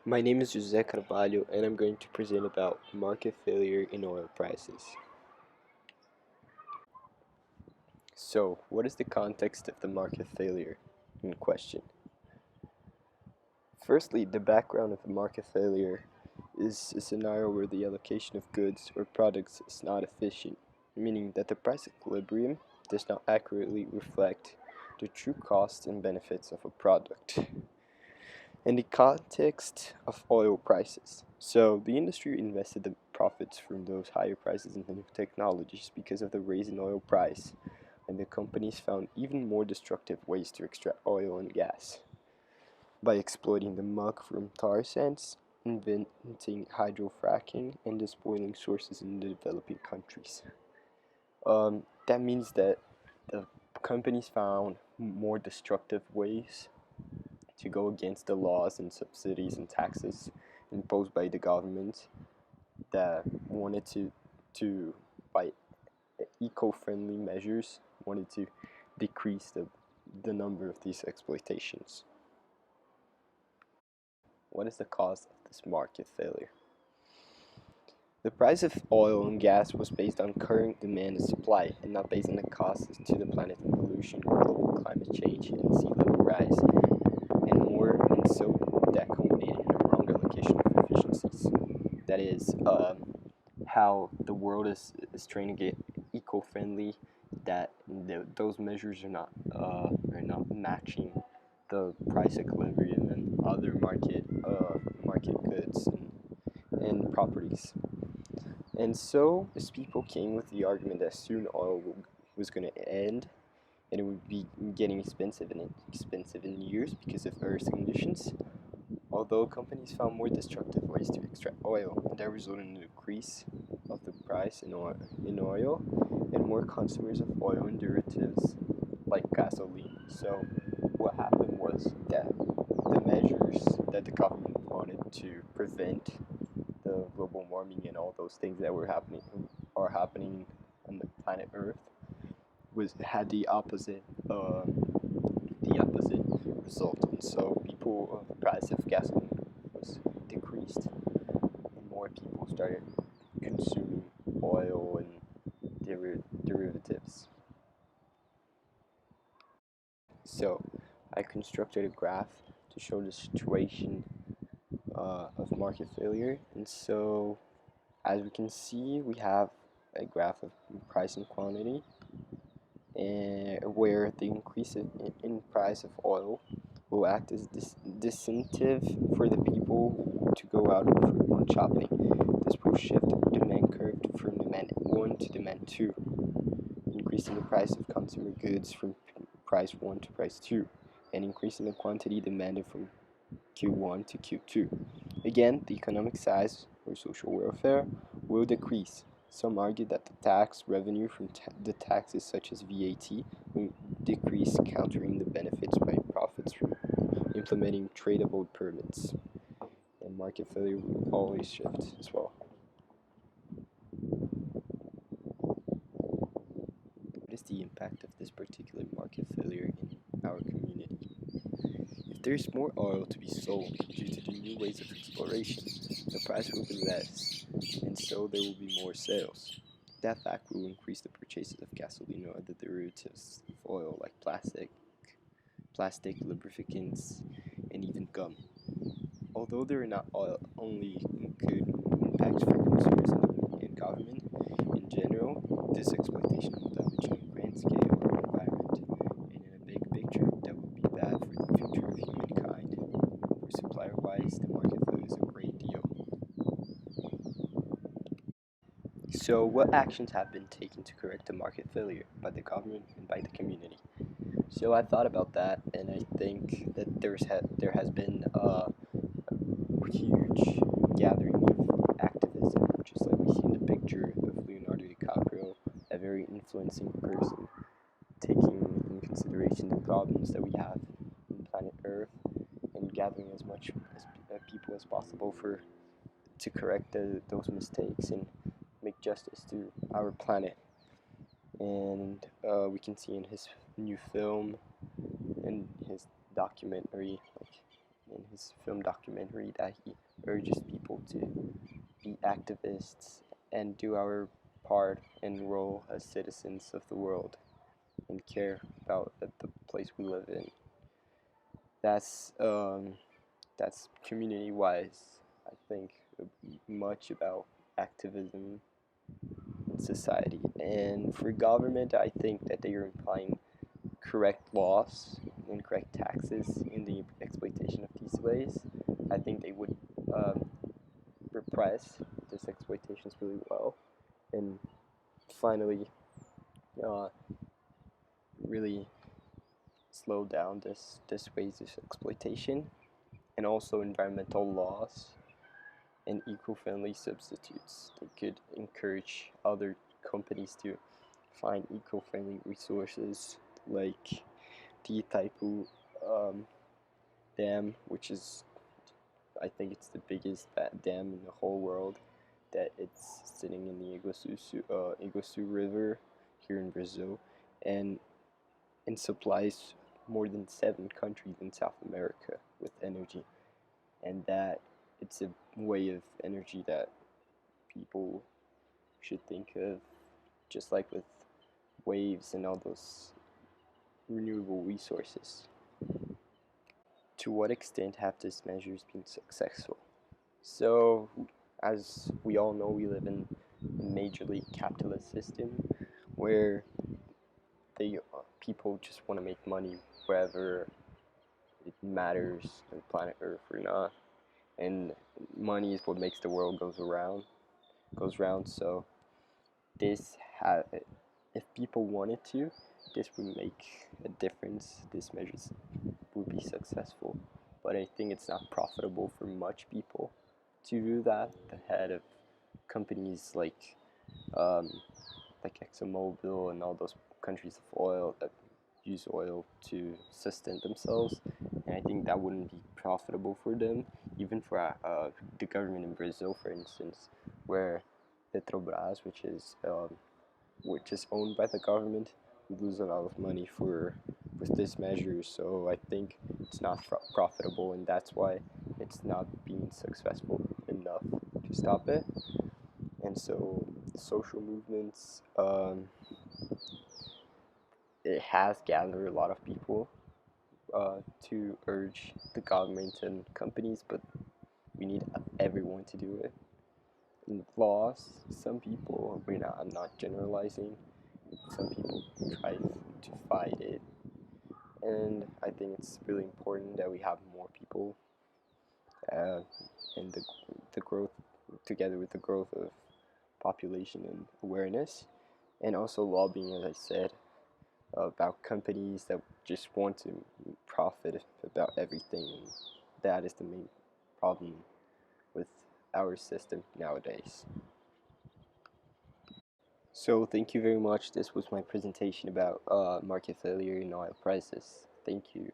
My name is José Carvalho, and I'm going to present about market failure in oil prices. So, what is the context of the market failure in question? Firstly, the background of the market failure is a scenario where the allocation of goods or products is not efficient, meaning that the price equilibrium does not accurately reflect the true costs and benefits of a product. In the context of oil prices. So the industry invested the profits from those higher prices in new technologies because of the rise in oil price, and the companies found even more destructive ways to extract oil and gas by exploiting the muck from tar sands, inventing hydrofracking, and despoiling sources in the developing countries. That means that the companies found more destructive ways to go against the laws and subsidies and taxes imposed by the government that wanted to by eco-friendly measures, wanted to decrease the number of these exploitations. What is the cause of this market failure? The price of oil and gas was based on current demand and supply, and not based on the costs to the planet from pollution, global climate change, and sea level rise, and more, and so that culminated in a wrong allocation of efficiencies. That is, how the world is trying to get eco-friendly, that those measures are not matching the price equilibrium and other market goods and properties. And so, as people came with the argument that soon oil was going to end, and it would be getting expensive in years because of Earth's conditions. Although companies found more destructive ways to extract oil, that resulted in a decrease of the price in oil and more consumers of oil and derivatives like gasoline. So what happened was that the measures that the government wanted to prevent the global warming and all those things that are happening on the planet Earth had the opposite result, and so the price of gasoline was decreased, and more people started consuming oil and derivatives. So I constructed a graph to show the situation of market failure, and so as we can see, we have a graph of price and quantity, and where the increase in price of oil will act as disincentive for the people to go out on shopping. This will shift the demand curve from demand 1 to demand 2, increasing the price of consumer goods from price 1 to price 2, and increasing the quantity demanded from Q1 to Q2. Again, the economic size or social welfare will decrease. Some argue that the tax revenue from the taxes such as VAT will decrease, countering the benefits by profits from implementing tradable permits. And market failure will always shift as well. What is the impact of this particular market failure in our community? If there is more oil to be sold due to the new ways of exploration, the price will be less, and so there will be more sales. That fact will increase the purchases of gasoline or other derivatives of oil like plastic, lubricants, and even gum. Although there are not only good impacts for consumers and government in general, this exploitation will damage on a grand scale our environment, and in a big picture, that will be bad for the future of humankind. For supplier-wise, the market failure is a great deal. So, what actions have been taken to correct the market failure by the government and by the community? So, I thought about that, and I think that there has been a huge gathering of activism, just like we see in the picture of Leonardo DiCaprio, a very influencing person, taking in consideration the problems that we have on planet Earth, and gathering as much as people as possible to correct those mistakes and make justice to our planet. And we can see in his new film and his documentary, like in his film documentary that he urges people to be activists and do our part and role as citizens of the world and care about the place we live in. That's community-wise, I think, much about activism in society. And for government, I think that they are implying correct laws and correct taxes in the exploitation of these ways. I think they would repress this exploitations really well, and finally uh, really slow down this ways of exploitation, and also environmental laws and eco-friendly substitutes. They could encourage other companies to find eco-friendly resources like the Itaipu Dam, which is, I think it's the biggest dam in the whole world, that it's sitting in the Iguaçu River here in Brazil, and supplies more than 7 countries in South America with energy, and that it's a way of energy that people should think of, just like with waves and all those renewable resources. To what extent have these measures been successful? So, as we all know, we live in a majorly capitalist system where people just want to make money wherever it matters on planet Earth or not, and money is what makes the world goes round. So this if people wanted to, this would make a difference. These measures would be successful, but I think it's not profitable for much people to do that. The head of companies um, like ExxonMobil and all those countries of oil that use oil to sustain themselves, and I think that wouldn't be profitable for them, even for the government in Brazil, for instance, where Petrobras, which is owned by the government, would lose a lot of money with this measure. So I think it's not profitable, and that's why it's not being successful enough to stop it. And so social movements, it has gathered a lot of people to urge the government and companies, but we need everyone to do it. In laws, some people, I'm not generalizing, some people try to fight it, and I think it's really important that we have more people, and the growth, together with the growth of population and awareness, and also lobbying, as I said, about companies that just want to profit about everything. That is the main problem with our system nowadays. So thank you very much. This was my presentation about market failure in oil prices. Thank you.